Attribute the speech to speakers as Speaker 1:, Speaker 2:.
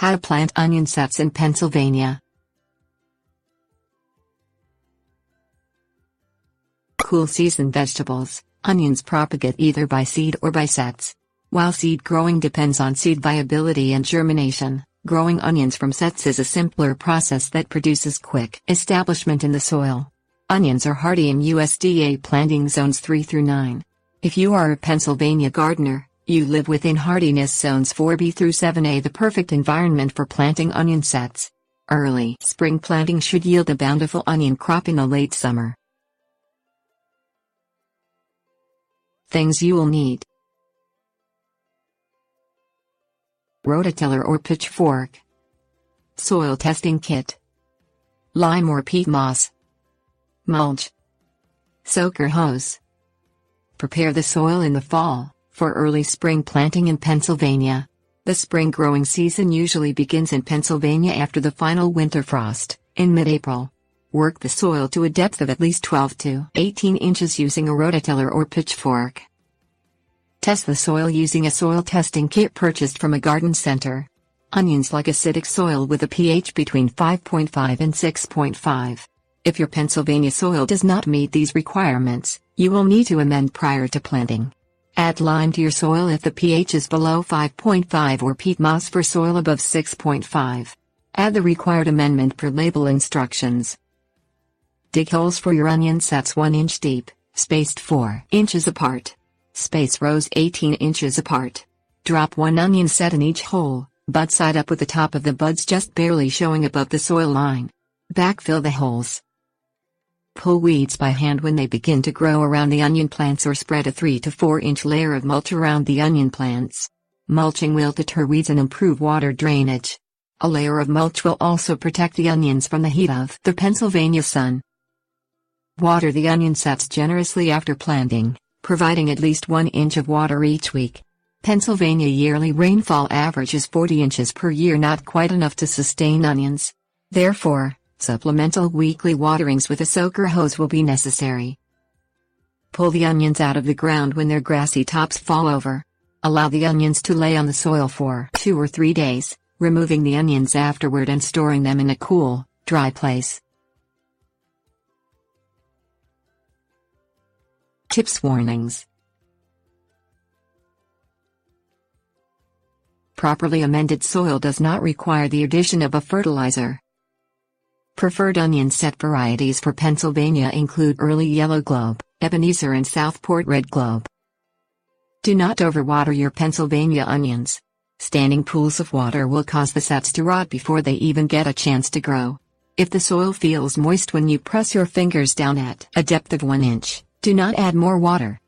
Speaker 1: How to plant onion sets in Pennsylvania. Cool season vegetables, onions propagate either by seed or by sets. While seed growing depends on seed viability and germination, growing onions from sets is a simpler process that produces quick establishment in the soil. Onions are hardy in USDA planting zones 3 through 9. If you are a Pennsylvania gardener, you live within hardiness zones 4B through 7A, the perfect environment for planting onion sets. Early spring planting should yield a bountiful onion crop in the late summer. Things you will need: rototiller or pitchfork, soil testing kit, lime or peat moss, mulch, soaker hose. Prepare the soil in the fall for early spring planting in Pennsylvania. The spring growing season usually begins in Pennsylvania after the final winter frost, in mid-April. Work the soil to a depth of at least 12 to 18 inches using a rototiller or pitchfork. Test the soil using a soil testing kit purchased from a garden center. Onions like acidic soil with a pH between 5.5 and 6.5. If your Pennsylvania soil does not meet these requirements, you will need to amend prior to planting. Add lime to your soil if the pH is below 5.5 or peat moss for soil above 6.5. Add the required amendment per label instructions. Dig holes for your onion sets 1 inch deep, spaced 4 inches apart. Space rows 18 inches apart. Drop 1 onion set in each hole, bud side up with the top of the buds just barely showing above the soil line. Backfill the holes. Pull weeds by hand when they begin to grow around the onion plants, or spread a 3 to 4 inch layer of mulch around the onion plants. Mulching will deter weeds and improve water drainage. A layer of mulch will also protect the onions from the heat of the Pennsylvania sun. Water the onion sets generously after planting, providing at least 1 inch of water each week. Pennsylvania yearly rainfall average is 40 inches per year, not quite enough to sustain onions. Therefore, supplemental weekly waterings with a soaker hose will be necessary. Pull the onions out of the ground when their grassy tops fall over. Allow the onions to lay on the soil for 2 or 3 days, removing the onions afterward and storing them in a cool, dry place. Tips: warnings. Properly amended soil does not require the addition of a fertilizer. Preferred onion set varieties for Pennsylvania include Early Yellow Globe, Ebenezer, and Southport Red Globe. Do not overwater your Pennsylvania onions. Standing pools of water will cause the sets to rot before they even get a chance to grow. If the soil feels moist when you press your fingers down at a depth of 1 inch, do not add more water.